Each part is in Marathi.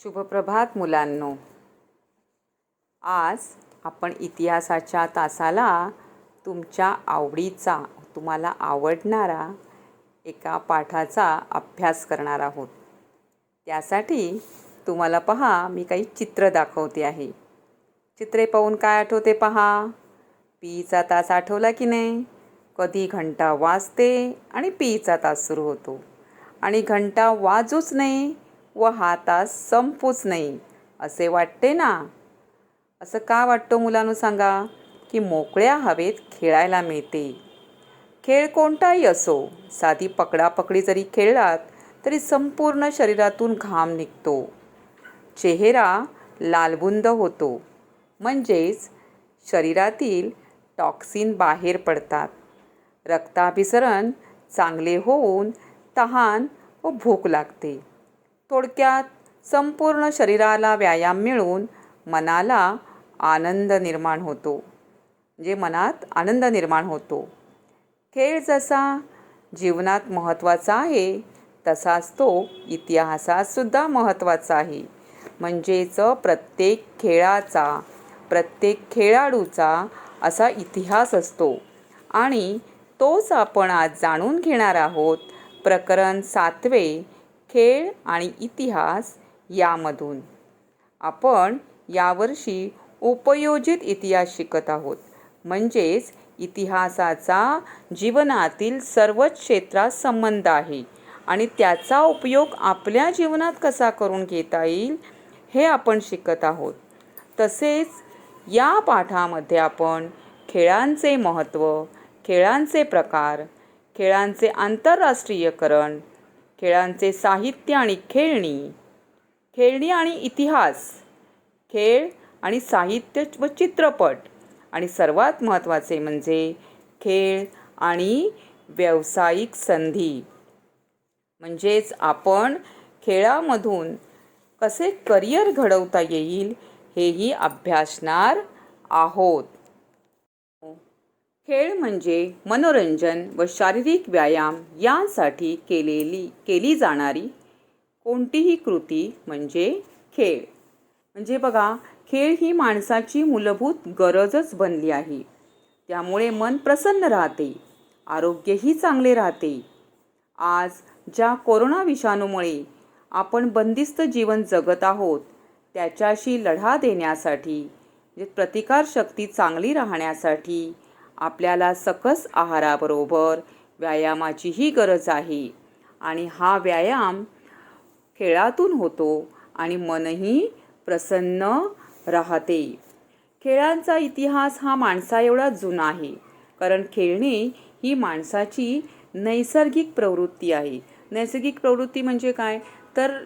शुभप्रभात मुलांनो. आज आपण इतिहासाच्या तासाला तुमच्या आवडीचा, तुम्हाला आवडणारा एका पाठाचा अभ्यास करणार आहोत. त्यासाठी तुम्हाला पहा, मी काही चित्र दाखवते आहे. चित्रे पाहून काय आठवते पहा. पीचा तास आठवला की नाही? कधी घंटा वाजते आणि पीचा तास सुरू होतो आणि घंटा वाजूच नाही व हा तास संपूच नाही असे वाटते ना. असं का वाटतं मुलांनो सांगा? की मोकळ्या हवेत खेळायला मिळते. खेळ कोणताही असो, साधी पकडापकडी जरी खेळलात तरी संपूर्ण शरीरातून घाम निघतो, चेहरा लालबुंद होतो, म्हणजेच शरीरातील टॉक्सिन बाहेर पडतात. रक्ताभिसरण चांगले होऊन तहान व भूक लागते. थोडक्यात संपूर्ण शरीराला व्यायाम मिळून मनाला आनंद निर्माण होतो, म्हणजे मनात आनंद निर्माण होतो. खेळ जसा जीवनात महत्त्वाचा आहे तसाच तो इतिहासात सुद्धा महत्त्वाचा आहे. म्हणजेच प्रत्येक खेळाचा, प्रत्येक खेळाडूचा असा इतिहास असतो आणि तोच आपण आज जाणून घेणार आहोत. प्रकरण 7 खेळ आणि इतिहास यामधून आपण यावर्षी उपयोजित इतिहास शिकत आहोत. म्हणजेच इतिहासाचा जीवनातील सर्वच क्षेत्रात संबंध आहे आणि त्याचा उपयोग आपल्या जीवनात कसा करून घेता येईल हे आपण शिकत आहोत. तसेच या पाठामध्ये आपण खेळांचे महत्त्व, खेळांचे प्रकार, खेळांचे आंतरराष्ट्रीयकरण, खेळांचे साहित्य आणि खेळणी, खेळणी आणि इतिहास, खेळ आणि साहित्य व चित्रपट आणि सर्वात महत्त्वाचे म्हणजे खेळ आणि व्यावसायिक संधी, म्हणजेच आपण खेळामधून कसे करिअर घडवता येईल हेही अभ्यासणार आहोत. खेळ म्हणजे मनोरंजन व शारीरिक व्यायाम यासाठी केली जाणारी कोणतीही कृती म्हणजे खेळ. म्हणजे बघा, खेळ ही माणसाची मूलभूत गरजच बनली आहे. त्यामुळे मन प्रसन्न राहते, आरोग्यही चांगले राहते. आज ज्या कोरोना विषाणूमुळे आपण बंदिस्त जीवन जगत आहोत त्याच्याशी लढा देण्यासाठी, प्रतिकारशक्ती चांगली राहण्यासाठी आपल्याला सकस आहाराबरोबर व्यायामाचीही गरज आहे. आणि हा व्यायाम खेळातून होतो आणि मनही प्रसन्न राहते. खेळांचा इतिहास हा माणसा एवढा जुना आहे, कारण खेळणे ही माणसाची नैसर्गिक प्रवृत्ती आहे. नैसर्गिक प्रवृत्ती म्हणजे काय? तर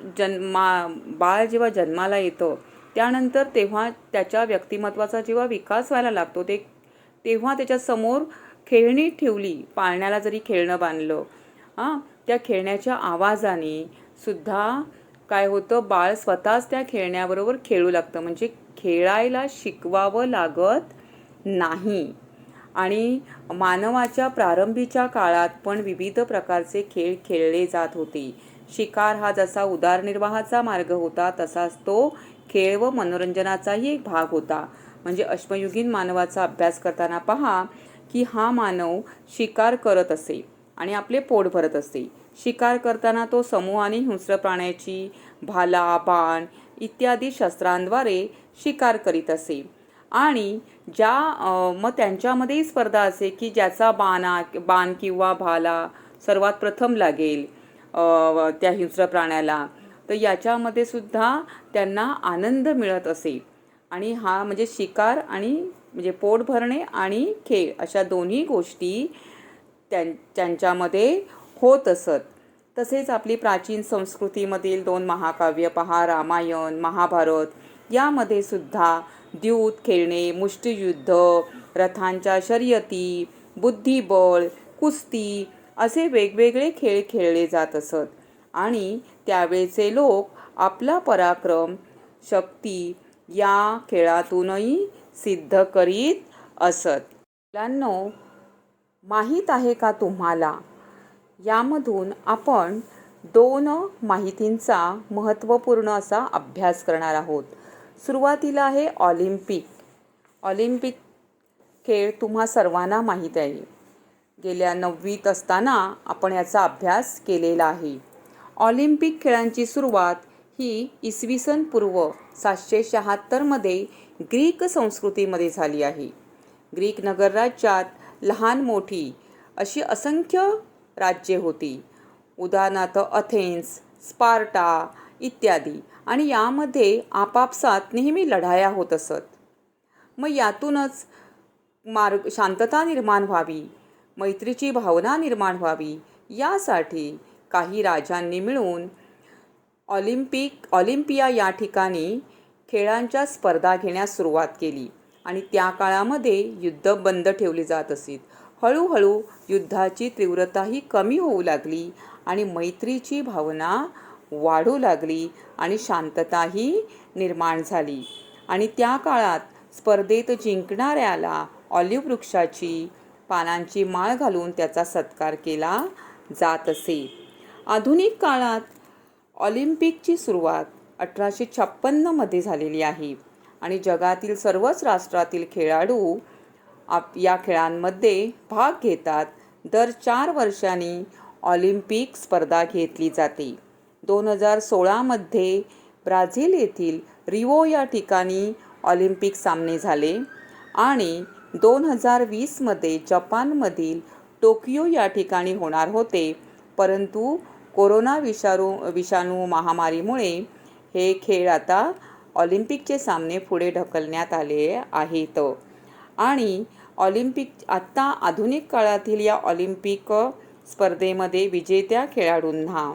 बाळ जेव्हा जन्माला येतं त्यानंतर तेव्हा त्याच्या व्यक्तिमत्वाचा जेव्हा विकास व्हायला लागतो तेव्हा त्याच्यासमोर खेळणी ठेवली, पाळण्याला जरी खेळणं बांधलं, त्या खेळण्याच्या आवाजाने सुद्धा काय होतं, बाळ स्वतःच त्या खेळण्याबरोबर खेळू लागतं. म्हणजे खेळायला शिकवावं लागत नाही. आणि मानवाच्या प्रारंभीच्या काळात पण विविध प्रकारचे खेळ खेळले जात होते. शिकार हा जसा उदरनिर्वाहाचा मार्ग होता तसाच तो खेळ व मनोरंजनाचाही एक भाग होता. म्हणजे अश्मयुगीन मानवाचा अभ्यास करताना पहा की हा मानव शिकार करत असे आणि आपले पोट भरत असे. शिकार करताना तो समूहाने हिंस्र प्राण्याची भाला, बाण इत्यादी शस्त्रांद्वारे शिकार करीत असे. आणि मग त्यांच्यामध्येही स्पर्धा असे की ज्याचा बाण किंवा भाला सर्वात प्रथम लागेल त्या हिंस्र प्राण्याला, तर याच्यामध्ये सुद्धा त्यांना आनंद मिळत असे. आणि हा म्हणजे शिकार आणि म्हणजे पोट भरणे आणि खेळ अशा दोन्ही गोष्टी त्यांच्यामध्ये होत असत. तसेच आपली प्राचीन संस्कृतीमधील 2 महाकाव्य पहा, रामायण, महाभारत यामध्ये सुद्धा द्यूत खेळणे, मुष्टियुद्ध, रथांच्या शर्यती, बुद्धिबळ, कुस्ती असे वेगवेगळे खेळ खेळले जात असत. आणि त्यावेळचे लोक आपला पराक्रम, शक्ती या खेळातूनही सिद्ध करीत असत. मुलांनो, माहीत आहे का तुम्हाला, यामधून आपण 2 माहितींचा महत्त्वपूर्ण असा अभ्यास करणार आहोत. सुरुवातीला आहे ऑलिम्पिक. ऑलिम्पिक खेळ तुम्हा सर्वांना माहीत आहे. गेल्या 9वीत असताना आपण याचा अभ्यास केलेला आहे. ऑलिम्पिक खेळांची सुरुवात ही इसवी सन पूर्व 776 ग्रीक संस्कृतीमध्ये झाली आहे. ग्रीक नगरराज्यात लहान मोठी अशी असंख्य राज्ये होती. उदाहरणार्थ अथेन्स, स्पार्टा इत्यादी. आणि यामध्ये आपापसात नेहमी लढाया होत असत. मग यातूनच शांतता निर्माण व्हावी, मैत्रीची भावना निर्माण व्हावी, यासाठी काही राजांनी मिळून ऑलिम्पिया या ठिकाणी खेळांच्या स्पर्धा घेण्यास सुरुवात केली. आणि त्या काळामध्ये युद्ध बंद ठेवले जात असे. हळूहळू युद्धाची तीव्रताही कमी होऊ लागली आणि मैत्रीची भावना वाढू लागली आणि शांतताही निर्माण झाली. आणि त्या काळात स्पर्धेत जिंकणाऱ्याला ऑलिव्ह वृक्षाची पानांची माळ घालून त्याचा सत्कार केला जात असे. आधुनिक काळात ऑलिम्पिकची सुरुवात 1856 झालेली आहे आणि जगातील सर्वच राष्ट्रातील खेळाडू या खेळांमध्ये भाग घेतात. दर 4 वर्षांनी ऑलिम्पिक स्पर्धा घेतली जाते. 2016 ब्राझील येथील रिओ या ठिकाणी ऑलिम्पिक सामने झाले आणि 2020 जपानमधील टोकियो या ठिकाणी होणार होते. परंतु कोरोना विषाणू महामारीमुळे हे खेळ आता ऑलिम्पिकचे सामने पुढे ढकलण्यात आले आहेत. आणि आत्ता आधुनिक काळातील या ऑलिम्पिक स्पर्धेमध्ये विजेत्या खेळाडूंना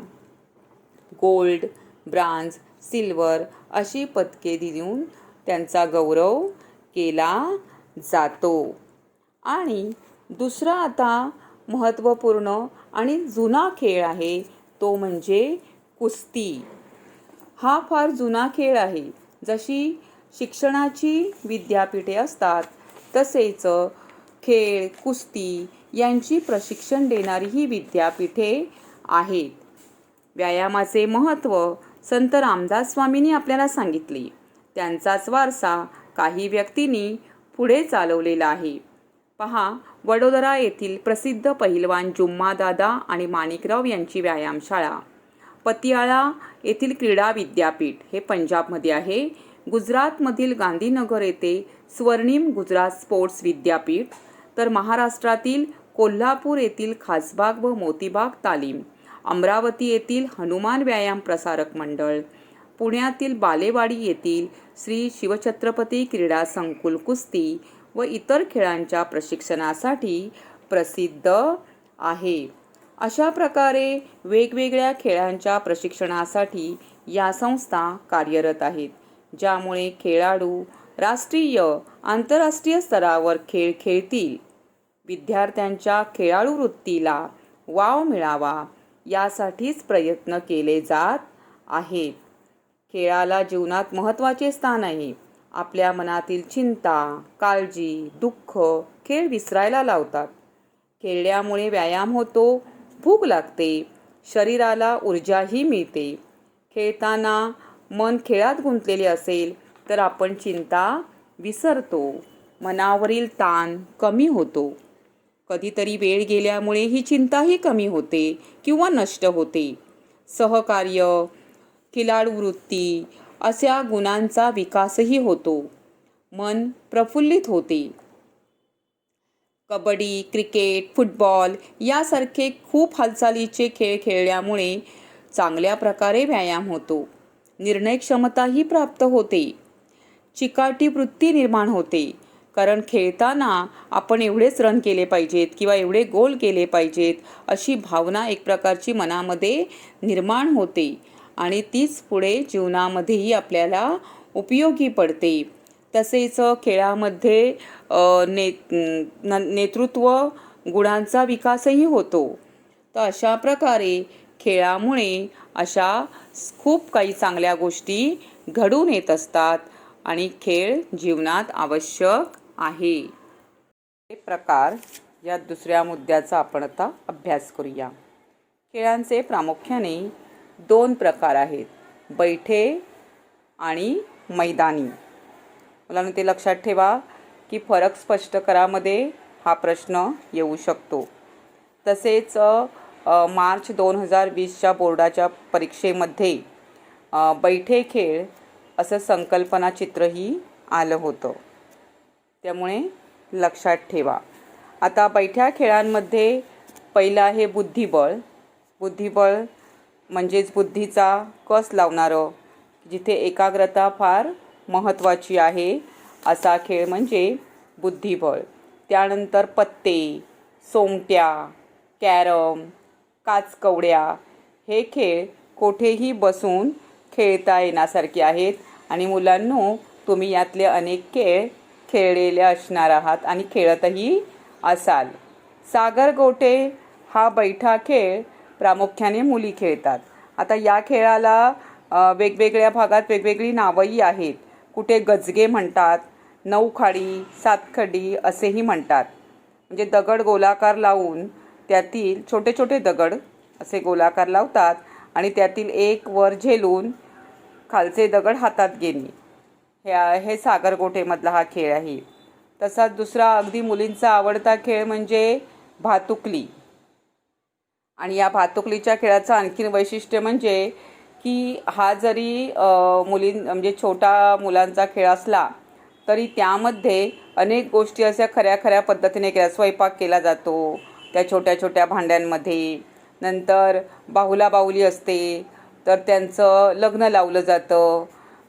गोल्ड, ब्रांझ, सिल्वर अशी पदके देऊन त्यांचा गौरव केला जातो. आणि दुसरा आता महत्त्वपूर्ण आणि जुना खेळ आहे तो म्हणजे कुस्ती. हा फार जुना खेळ आहे. जशी शिक्षणाची विद्यापीठे असतात तसेच खेळ, कुस्ती यांची प्रशिक्षण देणारी ही विद्यापीठे आहेत. व्यायामाचे महत्त्व संत रामदास स्वामींनी आपल्याला सांगितले. त्यांचाच वारसा काही व्यक्तींनी पुढे चालवलेला आहे. पहा, वडोदरा येथील प्रसिद्ध पहिलवान जुम्मादादा आणि माणिकराव यांची व्यायामशाळा, पतियाळा येथील क्रीडा विद्यापीठ हे पंजाबमध्ये आहे, गुजरातमधील गांधीनगर येथे स्वर्णिम गुजरात स्पोर्ट्स विद्यापीठ, तर महाराष्ट्रातील कोल्हापूर येथील खासबाग व मोतीबाग तालीम, अमरावती येथील हनुमान व्यायाम प्रसारक मंडळ, पुण्यातील बालेवाडी येथील श्री शिवछत्रपती क्रीडा संकुल कुस्ती व इतर खेळांच्या प्रशिक्षणासाठी प्रसिद्ध आहे. अशा प्रकारे वेगवेगळ्या खेळांच्या प्रशिक्षणासाठी या संस्था कार्यरत आहेत, ज्यामुळे खेळाडू राष्ट्रीय, आंतरराष्ट्रीय स्तरावर खेळ खेळतील. विद्यार्थ्यांच्या खेळाडू वृत्तीला वाव मिळावा यासाठीच प्रयत्न केले जात आहेत. खेळाला जीवनात महत्त्वाचे स्थान आहे. आपल्या मनातील चिंता, काळजी, दुःख खेळ विसरायला लावतात. खेळल्यामुळे व्यायाम होतो, भूक लागते, शरीराला ऊर्जाही मिळते. खेळताना मन खेळात गुंतलेले असेल तर आपण चिंता विसरतो, मनावरील ताण कमी होतो. कधीतरी वेळ गेल्यामुळे ही चिंताही कमी होते किंवा नष्ट होते. सहकार्य, खिलाडू वृत्ती अशा गुणांचा विकासही होतो. मन प्रफुल्लित होते. कबड्डी, क्रिकेट, फुटबॉल यासारखे खूप हालचालीचे खेळ खेळल्यामुळे चांगल्या प्रकारे व्यायाम होतो. निर्णय क्षमताही प्राप्त होते. चिकाटी वृत्ती निर्माण होते. कारण खेळताना आपण एवढेच रन केले पाहिजेत किंवा एवढे गोल केले पाहिजेत अशी भावना एक प्रकारची मनामध्ये निर्माण होते आणि तीच पुढे जीवनामध्येही आपल्याला उपयोगी पडते. तसेच खेळामध्ये नेतृत्व गुणांचा विकासही होतो. तर अशा प्रकारे खेळामुळे अशा खूप काही चांगल्या गोष्टी घडून येत असतात आणि खेळ जीवनात आवश्यक आहे. हे प्रकार या दुसऱ्या मुद्द्याचा आपण आता अभ्यास करूया. खेळांचे प्रामुख्याने 2 प्रकार आहेत, बैठे आणि मैदानी. मुलांनो, ते लक्षात ठेवा की फरक स्पष्ट करामध्ये हा प्रश्न येऊ शकतो. तसेच मार्च 2020च्या बोर्डाच्या परीक्षेमध्ये बैठे खेळ असं संकल्पना चित्रही आलं होतं, त्यामुळे लक्षात ठेवा. आता बैठ्या खेळांमध्ये पहिला आहे बुद्धिबळ. बुद्धिबळ म्हणजेच बुद्धीचा कस लावणारं, जिथे एकाग्रता फार महत्त्वाची आहे असा खेळ म्हणजे बुद्धिबळ. त्यानंतर पत्ते, सोंगट्या, कॅरम, काचकवड्या हे खेळ कोठेही बसून खेळता येण्यासारखे आहेत आणि मुलांनो, तुम्ही यातले अनेक खेळ खेळलेले असणार आहात आणि खेळतही असाल. सागरगोटे हा बैठा खेळ प्रामुख्याने मुली खेळतात. आता या खेळाला वेगवेगळ्या भागात वेगवेगळी नावंही आहेत. कुठे गजगे म्हणतात, नऊखाडी, सातखडी असेही म्हणतात. म्हणजे दगड गोलाकार लावून त्यातील छोटे छोटे दगड असे गोलाकार लावतात आणि त्यातील एक वर झेलून खालचे दगड हातात घेणे, हे सागरगोटेमधला हा खेळ आहे. तसाच दुसरा अगदी मुलींचा आवडता खेळ म्हणजे भातुकली. आणि या भातुकलीच्या खेळाचं आणखीन वैशिष्ट्य म्हणजे की हा जरी म्हणजे छोटा मुलांचा खेळ असला तरी त्यामध्ये अनेक गोष्टी अशा खऱ्या खऱ्या पद्धतीने केल्या. स्वयंपाक केला जातो त्या छोट्या छोट्या भांड्यांमध्ये. नंतर बाहुला बाहुली असते, तर त्यांचं लग्न लावलं जातं.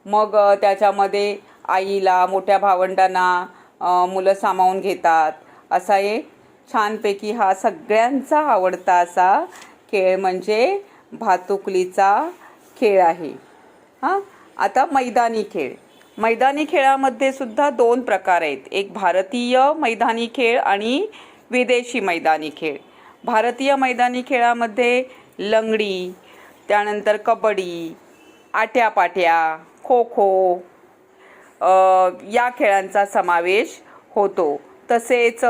मग त्याच्यामध्ये आईला, मोठ्या भावंडांना मुलं सामावून घेतात. असा एक छानपैकी हा सगळ्यांचा आवडता असा खेळ म्हणजे भातुकलीचा खेळ आहे. आता मैदानी खेळ. मैदानी खेळामध्ये सुद्धा 2 प्रकार आहेत, एक भारतीय मैदानी खेळ आणि विदेशी मैदानी खेळ. भारतीय मैदानी खेळामध्ये लंगडी, त्यानंतर कबड्डी, आट्यापाट्या, खो खो या खेळांचा समावेश होतो. तसेच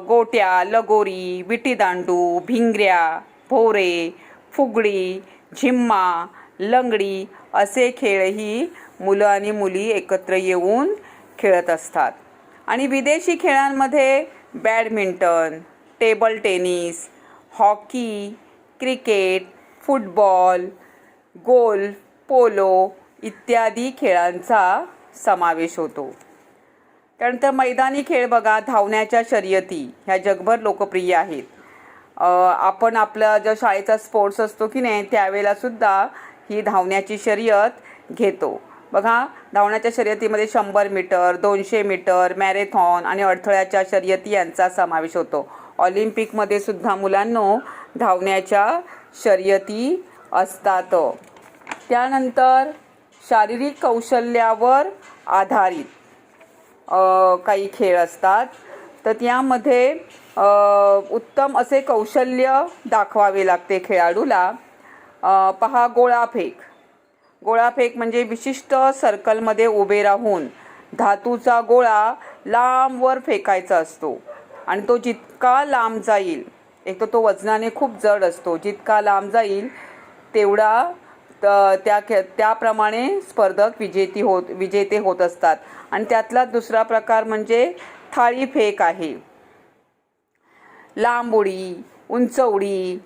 गोट्या, लगोरी, विटीदांडू, भिंगऱ्या, भोवरे, फुगडी, झिम्मा, लंगडी असे खेळही मुलं आणि मुली एकत्र येऊन खेळत असतात. आणि विदेशी खेळांमध्ये badminton, table tennis, hockey, cricket, football, golf, polo इत्यादी खेळांचा समावेश होतो. त्यानंतर मैदानी खेळ बघा, धावण्याच्या शर्यती ह्या जगभर लोकप्रिय आहेत. आपण आपला जो शाळेचा स्पोर्ट्स असतो की नाही, त्यावेळेला सुद्धा ही धावण्याची शर्यत घेतो. बघा, धावण्याच्या शर्यतीमध्ये 100 मीटर, 200 मीटर, मॅरेथॉन आणि अडथळ्याच्या शर्यती यांचा समावेश होतो. ऑलिम्पिकमध्ये सुद्धा मुलांनो धावण्याच्या शर्यती असतात. त्यानंतर शारीरिक कौशल्यावर आधारित काही खेळ असतात. तर त्यामध्ये उत्तम असे कौशल्य दाखवावे लागते खेळाडूला. पहा, गोळाफेक. गोळाफेक म्हणजे विशिष्ट सर्कलमध्ये उभे राहून धातूचा गोळा लांबवर फेकायचा असतो आणि तो जितका लांब जाईल, एक तर तो वजनाने खूप जड असतो, जितका लांब जाईल तेवढा त्याप्रमाणे स्पर्धक विजेते होत असतात. आणि त्यातला दुसरा प्रकार म्हणजे थाळी फेक आहे. लांब उडी, उंच उडी.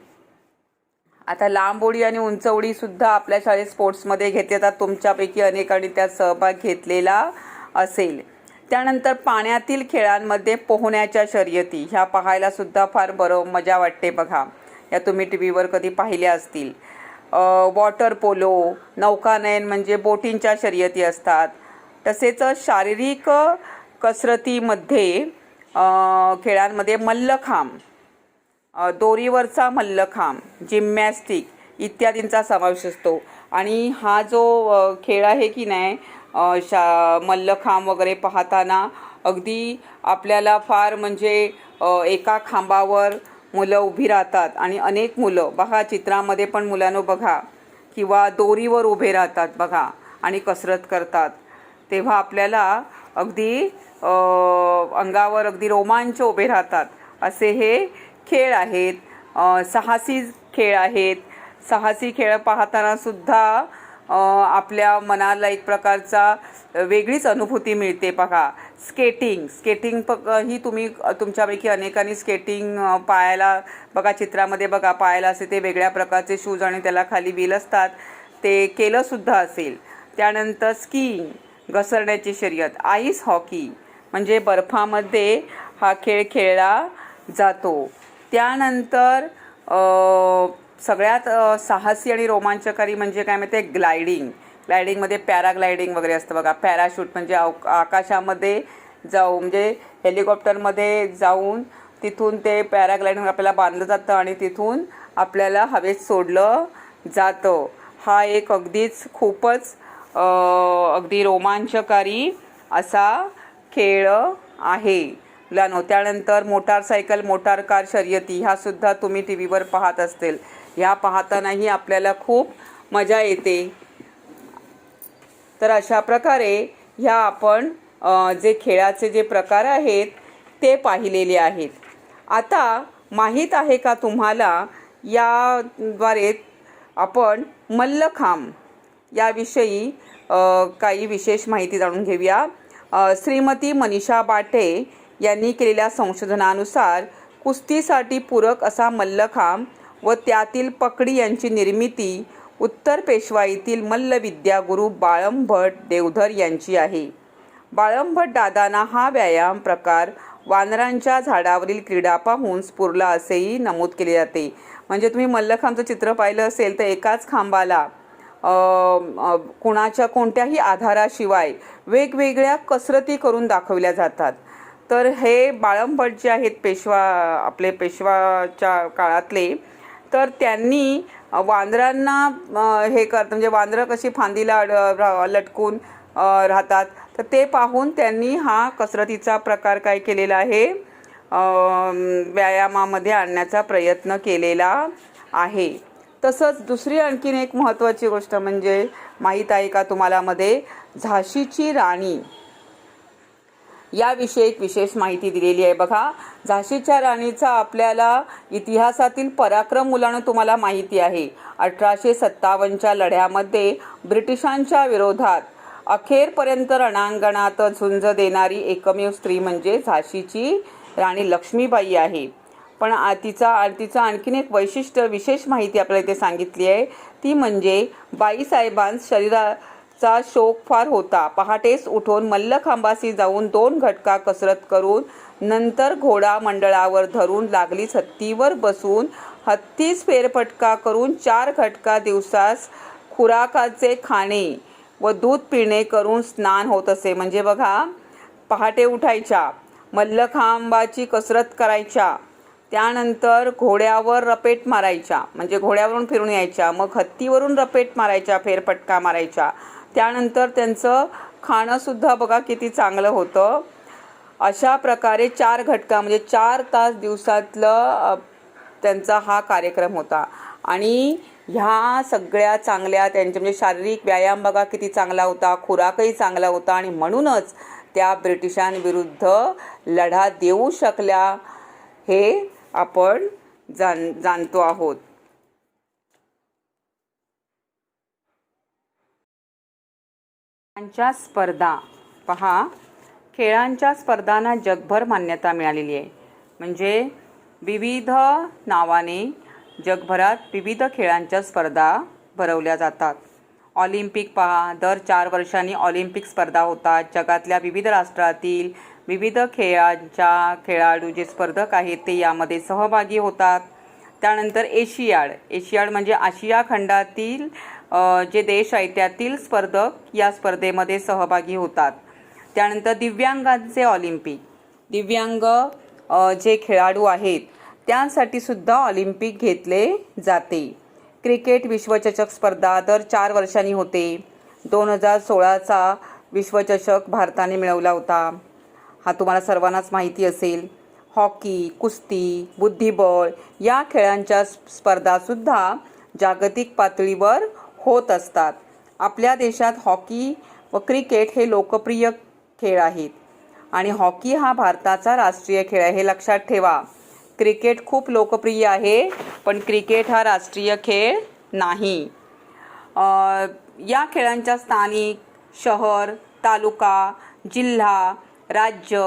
आता लांब उडी आणि उंच उडी सुद्धा आपल्या शाळेत स्पोर्ट्समध्ये घेतले जातात. तुमच्यापैकी अनेकांनी त्यात सहभाग घेतलेला असेल. त्यानंतर पाण्यातील खेळांमध्ये पोहण्याच्या शर्यती ह्या पाहायला सुद्धा फार मजा वाटते बघा. या तुम्ही टीव्हीवर कधी पाहिल्या असतील. वॉटर पोलो, नौकानयन म्हणजे बोटींच्या शर्यती असतात. तसेच शारीरिक कसरतीमध्ये खेळांमध्ये मल्लखांब, दोरीवरचा मल्लखांब, जिम्नॅस्टिक इत्यादींचा समावेश असतो. आणि हा जो खेळ आहे की नाही, मल्लखांब वगैरे पाहताना अगदी आपल्याला फार म्हणजे एका खांबावर मुलं उभी राहतात आणि अनेक मुलं बघा, चित्रामध्ये पण मुलांनो बघा, किंवा दोरीवर उभे राहतात बघा आणि कसरत करतात. तेव्हा आपल्याला अगदी अंगावर अगदी रोमांच उभे राहतात. असे हे खेळ आहेत. साहसी खेळ आहेत. साहसी खेळ पाहताना सुद्धा आपल्या मनाला एक प्रकारचा वेगळीच अनुभूती मिळते. बघा, स्केटिंग ही तुम्ही तुमच्यापैकी अनेकांनी स्केटिंग पायाला बघा, चित्रामध्ये बघा पायाला असे ते वेगळ्या प्रकारचे शूज आणि त्याला खाली व्हील असतात, ते केलंसुद्धा असेल. त्यानंतर स्कीइंग, घसरण्याची शर्यत. आईस हॉकी म्हणजे बर्फामध्ये हा खेळ खेळला जातो. त्यानंतर सगळ्यात साहसी आणि रोमांचकारी म्हणजे काय माहिती आहे, ग्लायडिंगमध्ये पॅराग्लायडिंग वगैरे असतं बघा. पॅराशूट म्हणजे आकाशामध्ये जाऊ म्हणजे हेलिकॉप्टरमध्ये जाऊन तिथून ते पॅराग्लायडिंग आपल्याला बांधलं जातं आणि तिथून आपल्याला हवेत सोडलं जातं. हा एक खूपच अगदी रोमांचकारी असा खेळ आहे मुलांनो. त्यानंतर मोटार कार शर्यती, ह्या सुद्धा तुम्ही टी व्हीवर पाहत असतील. ह्या पाहतानाही आपल्याला खूप मजा येते. तर अशा प्रकारे ह्या आपण जे खेळाचे जे प्रकार आहेत ते पाहिलेले आहेत. आता माहीत आहे का तुम्हाला, याद्वारे आपण मल्लखांब याविषयी काही विशेष माहिती जाणून घेऊया. श्रीमती मनीषा बाटे यांनी केलेल्या संशोधनानुसार कुस्तीसाठी पूरक असा मल्लखांब व त्यातील पकडी यांची निर्मिती उत्तर पेशवाईतील मल्लविद्या गुरु बाळंभट देवधर यांची आहे. बाळंभट दादांना हा व्यायाम प्रकार वानरांच्या झाडावरील क्रीडा पाहून स्फुरला असेही नमूद केले जाते. म्हणजे तुम्ही मल्लखांबचं चित्र पाहिलं असेल तर एकाच खांबाला कोणत्याही आधाराशिवाय वेगवेगळ्या कसरती करून दाखवल्या जातात. तर हे बाळंभट जे आहेत पेशवाच्या काळातले, तर त्यांनी वानरांना म्हणजे वानरं कशी फांदीला लटकून राहतात, तर ते पाहून त्यांनी हा कसरतीचा प्रकार काय केलेला आहे, व्यायामामध्ये आणण्याचा प्रयत्न केलेला आहे. तसंच दुसरी आणखीन एक महत्त्वाची गोष्ट म्हणजे माहीत आहे का तुम्हाला, मध्ये झाशीची राणी याविषयी एक विशेष माहिती दिलेली आहे. बघा, झाशीच्या राणीचा आपल्याला इतिहासातील पराक्रम मुलांना तुम्हाला माहिती आहे. 1857च्या लढ्यामध्ये ब्रिटिशांच्या विरोधात अखेरपर्यंत रणांगणात झुंज देणारी एकमेव स्त्री म्हणजे झाशीची राणी लक्ष्मीबाई आहे. पण तिचा आणखीन एक विशेष माहिती आपल्याला इथे सांगितली आहे, ती म्हणजे बाईसाहेबांस शरीराचा शौक फार होता. पहाटेस उठून मल्लखांबासी जाऊन 2 घटका कसरत करून नंतर घोडा मंडळावर धरून लागलीच हत्तीवर बसून हत्तीस फेरफटका करून 4 घटका दिवसास खुराकाचे खाणे व दूध पिणे करून स्नान होत असे. म्हणजे बघा, पहाटे उठायच्या, मल्लखांबाची कसरत करायच्या, त्यानंतर घोड्यावर रपेट मारायच्या म्हणजे घोड्यावरून फिरून यायच्या, मग हत्तीवरून रपेट मारायच्या, फेरफटका मारायच्या, त्यानंतर त्यांचं खाणंसुद्धा बघा किती चांगलं होतं. अशा प्रकारे 4 घटका म्हणजे 4 तास दिवसातलं त्यांचा हा कार्यक्रम होता. आणि ह्या सगळ्या चांगल्या त्यांच्या म्हणजे शारीरिक व्यायाम बघा किती चांगला होता, खुराकही चांगला होता आणि म्हणूनच त्या ब्रिटिशांविरुद्ध लढा देऊ शकल्या हे आपण जाणतो आहोत. खेळांच्या स्पर्धा पहा, खेळांच्या स्पर्धांना जगभर मान्यता मिळालेली आहे. म्हणजे विविध नावाने जगभरात विविध खेळांच्या स्पर्धा भरवल्या जातात. ऑलिम्पिक पहा, दर 4 वर्षांनी ऑलिम्पिक स्पर्धा होतात. जगातल्या विविध राष्ट्रातील विविध खेळाडू जे स्पर्धक आहेत ते यामध्ये सहभागी होतात. त्यानंतर एशियाड म्हणजे आशिया खंडातील जे देश आहेत त्यातील स्पर्धक या स्पर्धेमध्ये सहभागी होतात. त्यानंतर दिव्यांगांचे ऑलिम्पिक, दिव्यांग जे खेळाडू आहेत त्यांसाठी सुद्धा ऑलिम्पिक घेतले जाते. क्रिकेट विश्वचषक स्पर्धा दर 4 वर्षांनी होते. 2016चा विश्वचषक भारताने मिळवला होता, हा तुम्हाला सर्वांनाच माहिती असेल. हॉकी, कुस्ती, बुद्धिबळ या खेळांच्या स्पर्धासुद्धा जागतिक पातळीवर होत असतात. आपल्या देशात हॉकी व क्रिकेट हे लोकप्रिय खेळ आहेत आणि हॉकी हा भारताचा राष्ट्रीय खेळ आहे, हे लक्षात ठेवा. क्रिकेट खूप लोकप्रिय आहे, पण क्रिकेट हा राष्ट्रीय खेळ नाही. या खेळांच्या स्थानिक, शहर, तालुका, जिल्हा, राज्य,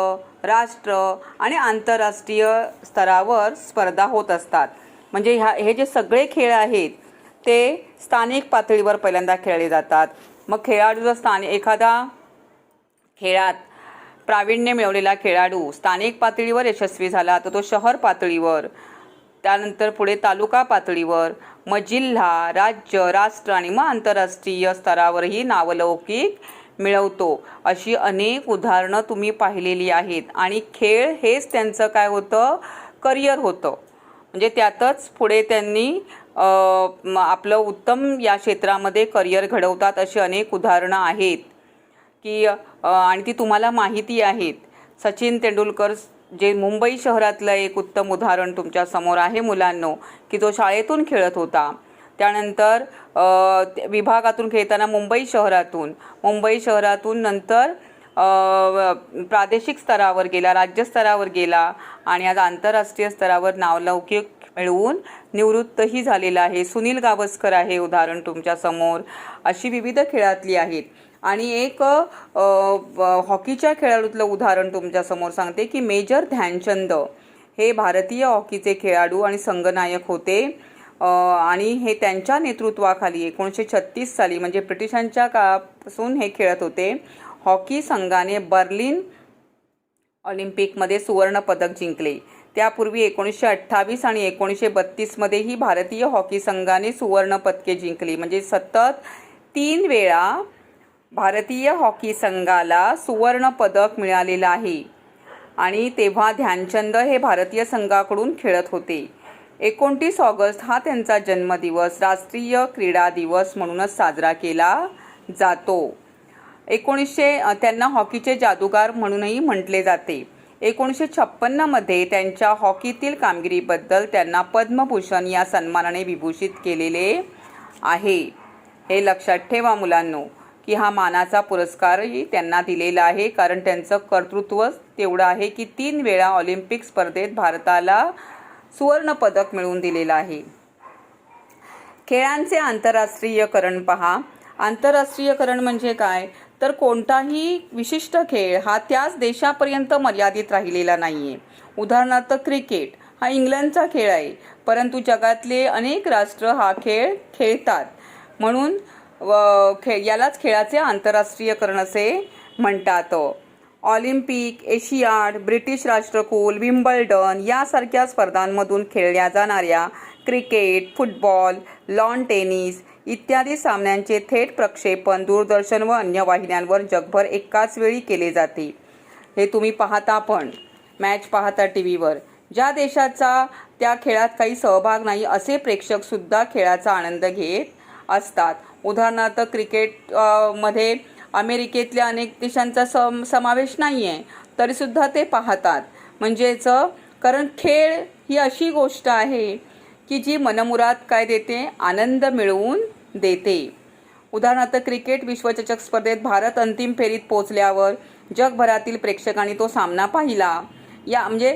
राष्ट्र आणि आंतरराष्ट्रीय स्तरावर स्पर्धा होत असतात. म्हणजे हे जे सगळे खेळ आहेत ते स्थानिक पातळीवर पहिल्यांदा खेळले जातात. मग खेळाडूचा एखादा खेळात प्रावीण्य मिळवलेला खेळाडू स्थानिक पातळीवर यशस्वी झाला तर तो शहर पातळीवर, त्यानंतर पुढे तालुका पातळीवर, मग जिल्हा, राज्य, राष्ट्र आणि मग आंतरराष्ट्रीय स्तरावरही नावलौकिक मिळवतो. अशी अनेक उदाहरणं तुम्ही पाहिलेली आहेत. आणि खेळ हेच त्यांचं काय होतं, करिअर होतं. म्हणजे त्यातच पुढे त्यांनी आपलं उत्तम या क्षेत्रामध्ये करिअर घडवतात. अशी अनेक उदाहरणं आहेत की आणि ती तुम्हाला माहिती आहेत. सचिन तेंडुलकर जे मुंबई शहरातलं एक उत्तम उदाहरण तुमच्या समोर आहे मुलांनो, की जो शाळेतून खेळत होता, त्यानंतर विभागातून खेळताना मुंबई शहरातून नंतर प्रादेशिक स्तरावर गेला, राज्यस्तरावर गेला आणि आज आंतरराष्ट्रीय स्तरावर नावलौकिक मिळवून निवृत्तही झालेला आहे. सुनील गावस्कर आहे उदाहरण तुमच्या समोर. अशी विविध खेळातली आहेत. आणि एक हॉकीच्या खेळाडूतलं उदाहरण तुमच्यासमोर सांगते की मेजर ध्यानचंद हे भारतीय हॉकीचे खेळाडू आणि संघनायक होते. आणि हे त्यांच्या नेतृत्वाखाली 1936 साली म्हणजे ब्रिटिशांच्या काळापासून हे खेळत होते. हॉकी संघाने बर्लिन ऑलिम्पिकमध्ये सुवर्णपदक जिंकले. त्यापूर्वी 1928 आणि 1932मध्येही भारतीय हॉकी संघाने सुवर्णपदके जिंकली. म्हणजे सतत 3 वेळा भारतीय हॉकी संघाला सुवर्णपदक मिळालेलं आहे. आणि तेव्हा ध्यानचंद हे भारतीय संघाकडून खेळत होते. 29 ऑगस्ट हा त्यांचा जन्मदिवस राष्ट्रीय क्रीडा दिवस म्हणूनच साजरा केला जातो. त्यांना हॉकीचे जादूगार म्हणूनही म्हटले जाते. 1956मध्ये त्यांच्या हॉकीतील कामगिरीबद्दल त्यांना पद्मभूषण या सन्मानाने विभूषित केलेले आहे. हे लक्षात ठेवा मुलांनो की हा मानाचा पुरस्कारही त्यांना दिलेला आहे, कारण त्यांचं कर्तृत्व तेवढं आहे की 3 वेळा ऑलिम्पिक स्पर्धेत भारताला सुवर्णपदक मिळवून दिलेलं आहे. खेळांचे आंतरराष्ट्रीयकरण पहा. आंतरराष्ट्रीयकरण म्हणजे काय, तर कोणताही विशिष्ट खेळ हा त्याच देशापर्यंत मर्यादित राहिलेला नाही आहे. उदाहरणार्थ क्रिकेट हा इंग्लंडचा खेळ आहे, परंतु जगातले अनेक राष्ट्र हा खेळ खेळतात. म्हणून यालाच खेळाचे आंतरराष्ट्रीयकरण असे म्हणतात. ऑलिम्पिक, एशियाड, ब्रिटिश राष्ट्रकुल, विम्बल्डन यासारख्या स्पर्धांमधून खेळल्या जाणाऱ्या क्रिकेट, फुटबॉल, लॉन टेनिस इत्यादी सामन्यांचे थेट प्रक्षेपण दूरदर्शन व अन्य वाहिन्यांवर जगभर एकाच वेळी केले जाते. हे तुम्ही पाहता, पण मॅच पाहता टी व्हीवर. ज्या देशाचा त्या खेळात काही सहभाग नाही असे प्रेक्षकसुद्धा खेळाचा आनंद घेत असतात. उदाहरणार्थ क्रिकेट मध्ये अमेरिकेतल्या अनेक देशांचा समावेश नाही आहे, तरीसुद्धा ते पाहतात. म्हणजेच कारण खेळ ही अशी गोष्ट आहे की जी मनमुराद काय देते, आनंद मिळवून देते. उदाहरणार्थ क्रिकेट विश्वचषक स्पर्धेत भारत अंतिम फेरीत पोहोचल्यावर जगभरातील प्रेक्षकांनी तो सामना पाहिला. या म्हणजे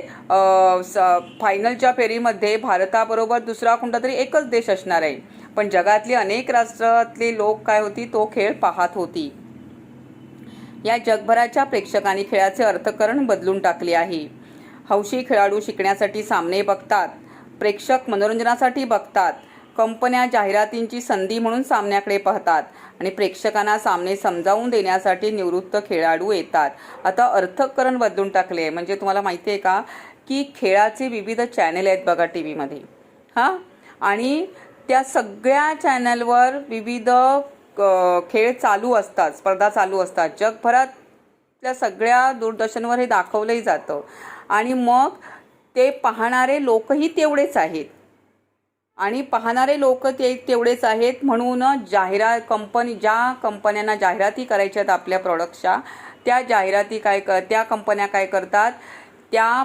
फायनलच्या फेरीमध्ये भारताबरोबर दुसरा कोणता तरी एकच देश असणार आहे, पण जगातले अनेक राष्ट्रातले लोक काय होती, तो खेळ पाहत होती. या जगभराच्या प्रेक्षकांनी खेळाचे अर्थकारण बदलून टाकले आहे. हौशी खेळाडू शिकण्यासाठी सामने बघतात, प्रेक्षक मनोरंजनासाठी बघतात, कंपन्या जाहिरातींची संधी म्हणून सामन्याकडे पाहतात आणि प्रेक्षकांना सामने समजावून देण्यासाठी निवृत्त खेळाडू येतात. आता अर्थकारण बदलून टाकले. म्हणजे तुम्हाला माहिती आहे का की खेळाचे विविध चॅनल आहेत बघा टी व्हीमध्ये, हां, आणि त्या सगळ्या चॅनलवर विविध खेळ चालू असतात, स्पर्धा चालू असतात. जगभरातल्या सगळ्या दूरदर्शनवर हे दाखवलंही जातं आणि मग ते पाहणारे लोकही तेवढेच आहेत आणि पाहणारे लोक तेवढेच आहेत. म्हणून ज्या कंपन्यांना जाहिराती करायच्या आहेत आपल्या प्रॉडक्टच्या, त्या कंपन्या काय करतात, त्या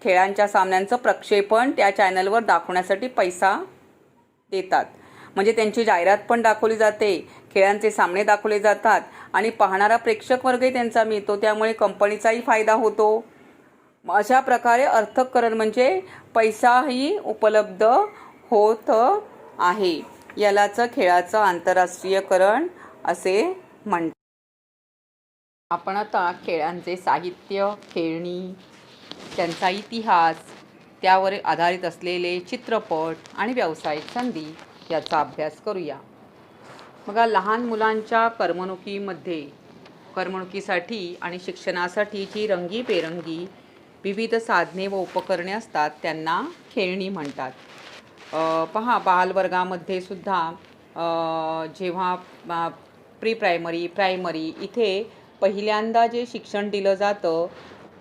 खेळांच्या सामन्यांचं प्रक्षेपण त्या चॅनलवर दाखवण्यासाठी पैसा देतात. म्हणजे त्यांची जाहिरात पण दाखवली जाते, खेळांचे सामने दाखवले जातात आणि पाहणारा प्रेक्षक वर्गही त्यांचा मिळतो. त्यामुळे कंपनीचाही फायदा होतो अशा प्रकारे अर्थकरण म्हणजे पैसाही उपलब्ध होत आहे. यालाच खेळाचं आंतरराष्ट्रीयकरण असे म्हणतात. आपण आता खेळांचे साहित्य, खेळणी, त्यांचा इतिहास, त्यावर आधारित असलेले चित्रपट आणि व्यावसायिक संधी याचा अभ्यास करूया. बघा, लहान मुलांच्या करमणुकीसाठी आणि शिक्षणासाठी जी रंगीबेरंगी विविध साधने व उपकरणे असतात त्यांना खेळणी म्हणतात. पहा, बालवर्गामध्ये सुद्धा जेव्हा प्री प्रायमरी इथे पहिल्यांदा जे शिक्षण दिलं जातं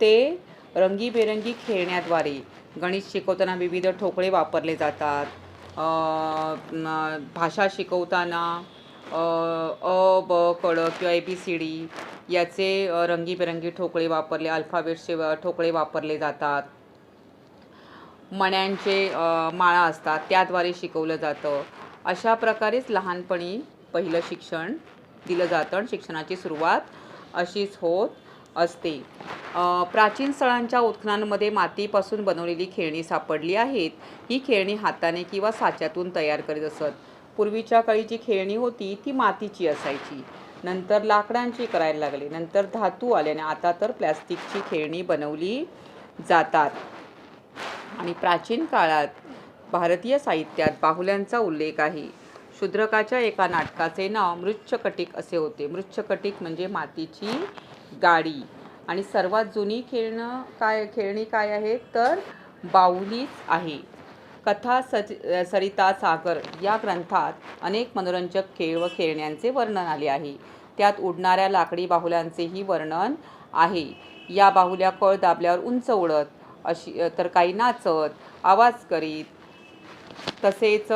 ते रंगीबेरंगी खेळण्याद्वारे. गणित शिकवताना विविध ठोकळे वापरले जातात. भाषा शिकवताना अ, ब, कड किंवा ABCD याचे रंगीबेरंगी ठोकळे वापरले, अल्फाबेटचे ठोकळे वापरले जातात. मण्यांचे माळा असतात त्याद्वारे शिकवलं जातं. अशा प्रकारेच लहानपणी पहिलं शिक्षण दिलं जातं आणि शिक्षणाची सुरुवात अशीच होत असते. प्राचीन स्थळांच्या उत्खननांमध्ये मातीपासून बनवलेली खेळणी सापडली आहेत. ही खेळणी हाताने किंवा साच्यातून तयार करीत असत. पूर्वीच्या काळी जी खेळणी होती ती मातीची असायची, नंतर लाकडांची करायला लागली, नंतर धातू आल्याने आता तर प्लॅस्टिकची खेळणी बनवली जातात. आणि प्राचीन काळात भारतीय साहित्यात बाहुल्यांचा उल्लेख आहे. शूद्रकाच्या एका नाटकाचे नाव मृच्छकटिक असे होते. मृच्छकटिक म्हणजे मातीची गाडी. आणि सर्वात जुनी खेळणी काय आहे तर बाहुलीच आहे. कथा सरिता सागर या ग्रंथात अनेक मनोरंजक खेळ व खेळण्यांचे वर्णन आले आहे. त्यात उडणाऱ्या लाकडी बाहुल्यांचेही वर्णन आहे. या बाहुल्या कळ दाबल्यावर उंच उडत, तर काही नाचत, आवाज करीत. तसेच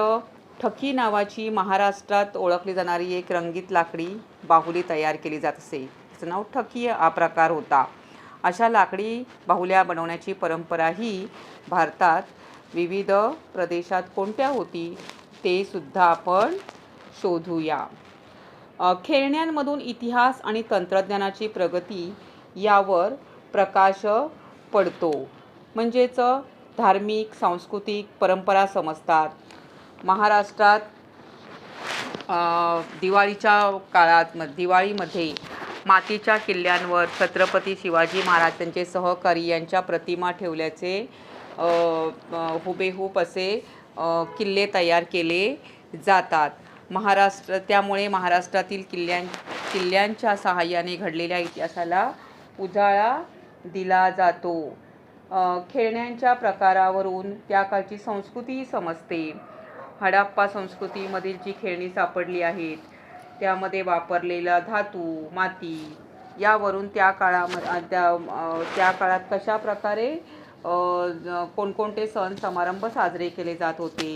ठकी नावाची महाराष्ट्रात ओळखली जाणारी एक रंगीत लाकडी बाहुली तयार केली जात असे. तिचं नाव ठकी हा प्रकार होता. अशा लाकडी बाहुल्या बनवण्याची परंपरा ही भारतात विविध प्रदेशात कोणत्या होती ते सुद्धा आपण शोधूया. खेळण्यांमधून इतिहास आणि तंत्रज्ञानाची प्रगती यावर प्रकाश पडतो. म्हणजेच धार्मिक सांस्कृतिक परंपरा समजतात. महाराष्ट्रात दिवाळीमध्ये मातीच्या किल्ल्यांवर छत्रपती शिवाजी महाराज त्यांचे सहकारी यांच्या प्रतिमा ठेवल्याचे हुबेहूब असे किल्ले तयार केले जातात. त्यामुळे महाराष्ट्रातील किल्ल्यांच्या सहाय्याने घडलेल्या इतिहासाला उजाळा दिला जातो. खेळण्यांच्या प्रकारावरून त्या काळची संस्कृती समजते. हडप्पा संस्कृतीमधील जी खेळणी सापडली आहेत त्यामध्ये वापरलेला धातू, माती यावरून त्या काळात कशा प्रकारे कोणकोणते सण समारंभ साजरे केले जात होते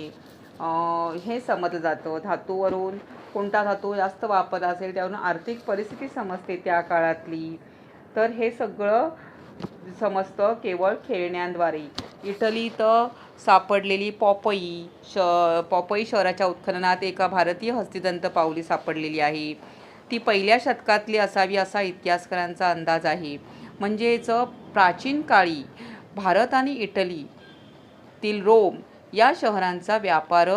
हे समजलं जातं. धातूवरून कोणता धातू जास्त वापरला असेल त्यावरून आर्थिक परिस्थिती समजते त्या काळातली. तर हे सगळं समजतं केवळ खेळण्यांद्वारे. इटलीत सापडलेली पॉपई शहराच्या उत्खननात एका भारतीय हस्तिदंत पावली सापडलेली आहे. ती पहिल्या शतकातली असावी असा इतिहासकारांचा अंदाज आहे. म्हणजेच प्राचीन काळी भारत आणि इटलीतील रोम या शहरांचा व्यापार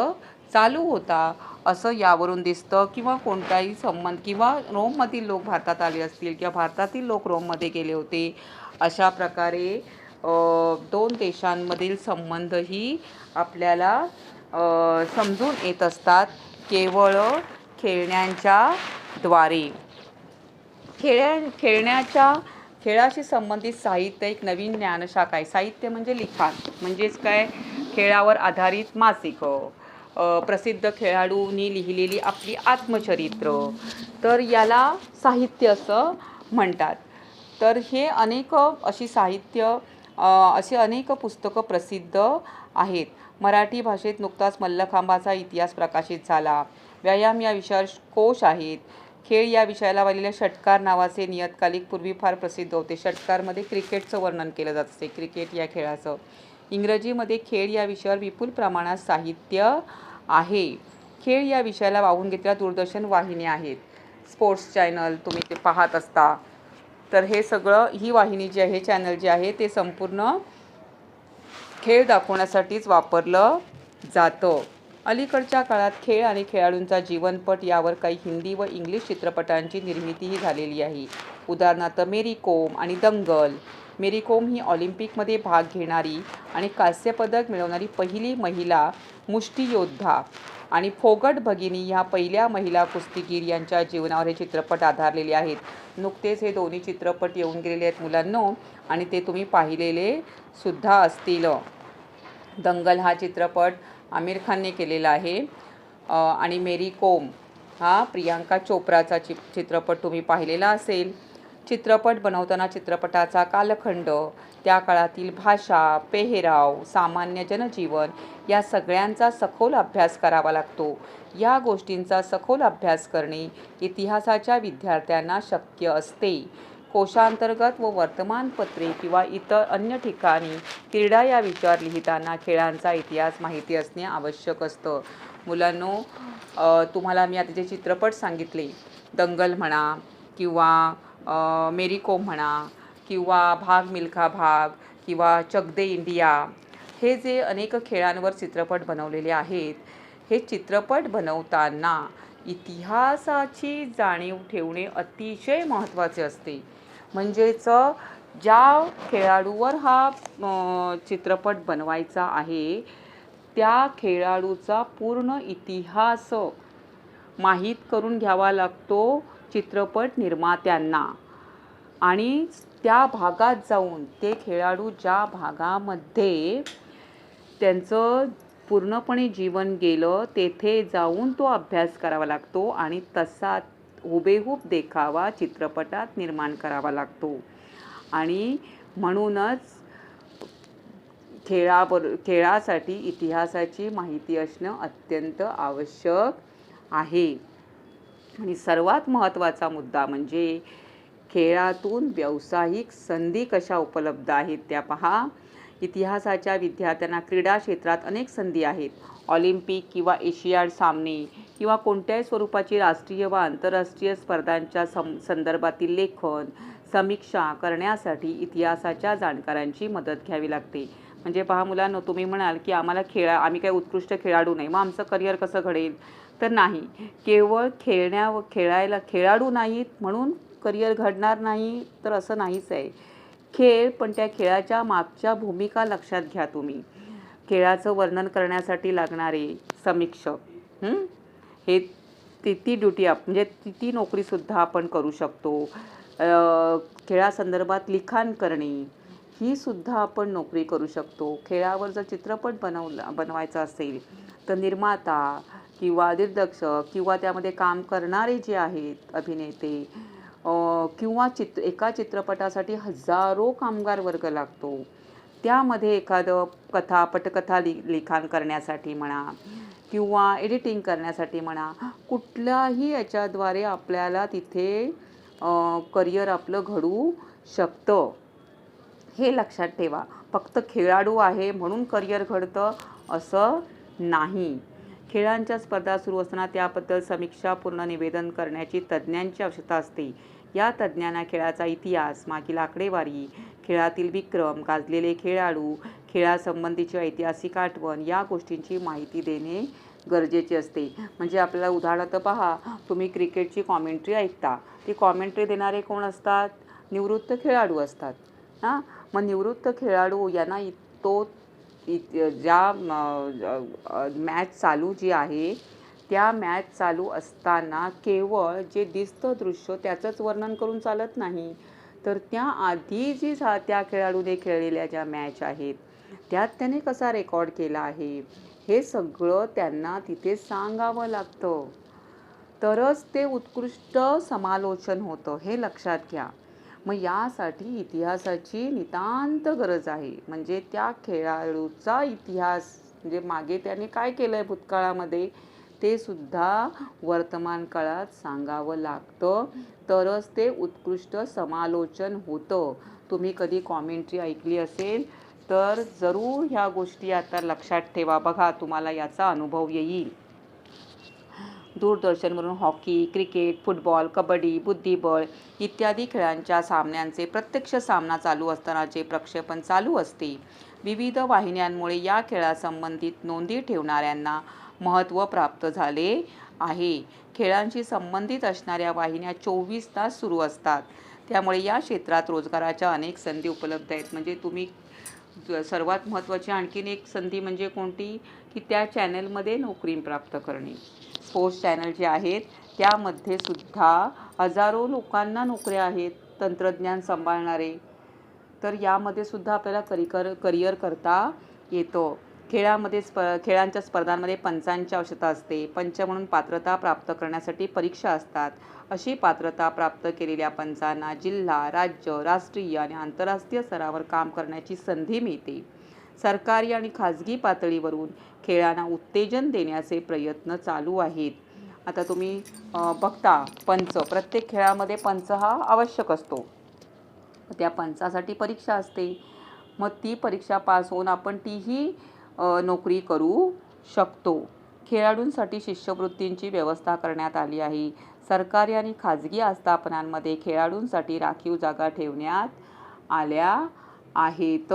चालू होता असं यावरून दिसतं. किंवा कोणताही संबंध किंवा रोममधील लोक भारतात आले असतील किंवा भारतातील लोक रोममध्ये गेले होते. अशा प्रकारे दोन देशांमधील संबंधही आपल्याला समजून येत असतात केवळ खेळण्यांच्या द्वारे. खेळाशी संबंधित साहित्य एक नवीन ज्ञानशाखा आहे. साहित्य म्हणजे लिखाण, म्हणजेच काय, खेळावर आधारित मासिक, प्रसिद्ध खेळाडूंनी लिहिलेली आपली आत्मचरित्र, तर याला साहित्य असं म्हणतात. तर हे अनेक अशी अनेक पुस्तकं प्रसिद्ध आहेत. मराठी भाषेत नुकताच मल्लखांबाचा इतिहास प्रकाशित झाला. व्यायाम या विषयावर कोश आहेत. खेळ या विषयाला वाहिलेल्या षटकार नावाचे नियतकालिक पूर्वी फार प्रसिद्ध होते. षटकारमध्ये क्रिकेटचं वर्णन केलं जात असे, क्रिकेट या खेळाचं. इंग्रजीमध्ये खेळ या विषयावर विपुल प्रमाणात साहित्य आहे. खेळ या विषयाला वाहून घेतलेल्या दूरदर्शन वाहिन्या आहेत. स्पोर्ट्स चॅनल तुम्ही ते पाहत असता. तर हे सगळं, ही वाहिनी जी आहे, चॅनल जे आहे, ते संपूर्ण खेळ दाखवण्यासाठीच वापरलं जातं. अलीकडच्या काळात खेळ आणि खेळाडूंचा जीवनपट यावर काही हिंदी व इंग्लिश चित्रपटांची निर्मितीही झालेली आहे. उदाहरणार्थ मेरी कोम आणि दंगल. मेरी कोम ही ऑलिम्पिकमध्ये भाग घेणारी आणि कांस्यपदक मिळवणारी पहिली महिला मुष्टियोद्धा आणि फोगट भगिनी ह्या पहिल्या महिला कुस्तीगीर यांच्या जीवनावर हे चित्रपट आधारलेले आहेत. नुकतेच हे दोन्ही चित्रपट येऊन गेलेले आहेत मुलांनो, आणि ते तुम्ही पाहिलेले सुद्धा असतील. दंगल हा चित्रपट आमिर खानने केलेला आहे आणि मेरी कोम हा प्रियांका चोप्राचा चित्रपट तुम्ही पाहिलेला असेल. चित्रपट बनवताना चित्रपटाचा कालखंड, त्या काळातील भाषा, पेहराव, सामान्य जनजीवन या सगळ्यांचा सखोल अभ्यास करावा लागतो. या गोष्टींचा सखोल अभ्यास करणे इतिहासाच्या विद्यार्थ्यांना शक्य असते. कोशांतर्गत व वर्तमानपत्रे किंवा इतर अन्य ठिकाणी क्रीडा या विचार लिहिताना खेळांचा इतिहास माहिती असणे आवश्यक असतं. मुलांनो, तुम्हाला मी आता जे चित्रपट सांगितले, दंगल म्हणा किंवा मेरी कोम म्हणा किंवा भाग मिल्खा भाग किंवा चक दे इंडिया, हे जे अनेक खेळांवर चित्रपट बनवलेले आहेत, हे चित्रपट बनवताना इतिहासाची जाणीव ठेवणे अतिशय महत्त्वाचे असते. म्हणजेच ज्या खेळाडूवर हा चित्रपट बनवायचा आहे, त्या खेळाडूचा पूर्ण इतिहास माहीत करून घ्यावा लागतो चित्रपट निर्मात्यांना. आणि त्या भागात जाऊन ते खेळाडू ज्या भागामध्ये त्यांचं पूर्णपणे जीवन गेलं, तेथे जाऊन तो अभ्यास करावा लागतो आणि तसा हुबेहूब देखावा चित्रपटात निर्माण करावा लागतो. आणि म्हणूनच खेळासाठी इतिहासाची माहिती असणं अत्यंत आवश्यक आहे. आणि सर्वात महत्त्वाचा मुद्दा म्हणजे खेळातून व्यावसायिक संधी कशा उपलब्ध आहेत त्या पहा. इतिहासाच्या विद्यार्थ्यांना क्रीडा क्षेत्रात अनेक संधी आहेत. ऑलिम्पिक किंवा एशियाड सामने किंवा कोणत्याही स्वरूपाची राष्ट्रीय व आंतरराष्ट्रीय स्पर्धांच्या संदर्भातील लेखन, समीक्षा करण्यासाठी इतिहासाच्या जाणकारांची मदत घ्यावी लागते. म्हणजे पहा मुलांनो, तुम्ही म्हणाल की आम्ही काही उत्कृष्ट खेळाडू नाही, मग आमचं करिअर कसं घडेल? तर नाही, केवळ खेळायला खेळाडू नाहीत म्हणून करिअर घडणार नाही तर असं नाहीच आहे. खेळ, पण त्या खेळाच्या मागच्या भूमिका लक्षात घ्या तुम्ही. खेळाचं वर्णन करण्यासाठी लागणारे समीक्षक, हे ती ड्युटी म्हणजे ती नोकरीसुद्धा आपण करू शकतो. खेळासंदर्भात लिखाण करणे, ही सुद्धा आपण नोकरी करू शकतो. खेळावर जर चित्रपट बनवायचा असेल तर निर्माता किंवा दिग्दर्शक किंवा त्यामध्ये काम करणारे जे आहेत अभिनेते किंवा एका चित्रपटासाठी हजारो कामगार वर्ग लागतो. त्यामध्ये एखादं पटकथा लिखाण करण्यासाठी म्हणा किंवा एडिटिंग करण्यासाठी म्हणा, कुठल्याही याच्याद्वारे आपल्याला तिथे करिअर आपलं घडू शकतं. हे लक्षात ठेवा. फक्त खेळाडू आहे म्हणून करिअर घडतं असं नाही. खेळांच्या स्पर्धा सुरू असताना त्याबद्दल समीक्षापूर्ण निवेदन करण्याची तज्ज्ञांची आवश्यकता असते. या तज्ज्ञांना खेळाचा इतिहास, मागील आकडेवारी, खेळातील विक्रम, गाजलेले खेळाडू, खेळासंबंधीची ऐतिहासिक आठवण या गोष्टींची माहिती देणे गरजेचे असते. म्हणजे आपल्याला उदाहरणार्थ पहा, तुम्ही क्रिकेटची कॉमेंट्री ऐकता, ती कॉमेंट्री देणारे कोण असतात? निवृत्त खेळाडू असतात. मग निवृत्त खेळाडू यांना ज्या मॅच चालू जी आहे, त्या मॅच चालू असताना केवळ जे दिसतं दृश्य त्याचंच वर्णन करून चालत नाही, तर त्याआधी जी त्या खेळाडूने खेळलेल्या ज्या मॅच आहेत त्यात त्याने कसा रेकॉर्ड केला आहे, हे सगळं त्यांना तिथे सांगावं लागतं. तरच ते उत्कृष्ट समालोचन होतं, हे लक्षात घ्या. मग यासाठी इतिहासाची नितांत गरज आहे. म्हणजे त्या खेळाडूचा इतिहास, म्हणजे मागे त्याने काय केलं आहे भूतकाळामध्ये, ते सुद्धा वर्तमान काळात सांगावं लागतं, तरच ते उत्कृष्ट समालोचन होतं. तुम्ही कधी कॉमेंट्री ऐकली असेल तर जरूर ह्या गोष्टी आता लक्षात ठेवा. बघा, तुम्हाला याचा अनुभव येईल. दूरदर्शनवरून हॉकी, क्रिकेट, फुटबॉल, कबड्डी, बुद्धिबळ इत्यादी खेळांच्या सामन्यांचे प्रत्यक्ष सामना चालू असतानाचे प्रक्षेपण चालू असते. विविध वाहिन्यांमुळे या खेळासंबंधित नोंदी ठेवणाऱ्यांना महत्त्व प्राप्त झाले आहे. खेळांशी संबंधित असणाऱ्या वाहिन्या 24 तास सुरू असतात. त्यामुळे या क्षेत्रात रोजगाराच्या अनेक संधी उपलब्ध आहेत. म्हणजे तुम्ही सर्वात महत्त्वाची आणखीन एक संधी म्हणजे कोणती, की त्या चॅनलमध्ये नोकरी प्राप्त करणे. स्पोर्ट्स चॅनल जे आहेत त्यामध्ये सुद्धा हजारो लोकांना नोकऱ्या आहेत, तंत्रज्ञान सांभाळणारे. तर यामध्ये सुद्धा आपल्याला करिअर करता येतं. खेळांच्या स्पर्धांमध्ये पंचांची आवश्यकता असते. पंच म्हणून पात्रता प्राप्त करण्यासाठी परीक्षा असतात. अशी पात्रता प्राप्त केलेल्या पंचांना जिल्हा, राज्य, राष्ट्रीय आणि आंतरराष्ट्रीय स्तरावर काम करण्याची संधी मिळते. सरकारी आणि खाजगी पातळीवरून खेळांना उत्तेजन देण्याचे प्रयत्न चालू आहेत. आता तुम्ही बघता पंच, प्रत्येक खेळामध्ये पंच हा आवश्यक असतो. त्या पंचासाठी परीक्षा असते. मग ती परीक्षा पास होऊन आपण तीही नोकरी करू शकतो. खेळाडूंसाठी शिष्यवृत्तींची व्यवस्था करण्यात आली आहे. सरकारी आणि खाजगी आस्थापनांमध्ये खेळाडूंसाठी राखीव जागा ठेवण्यात आल्या आहेत.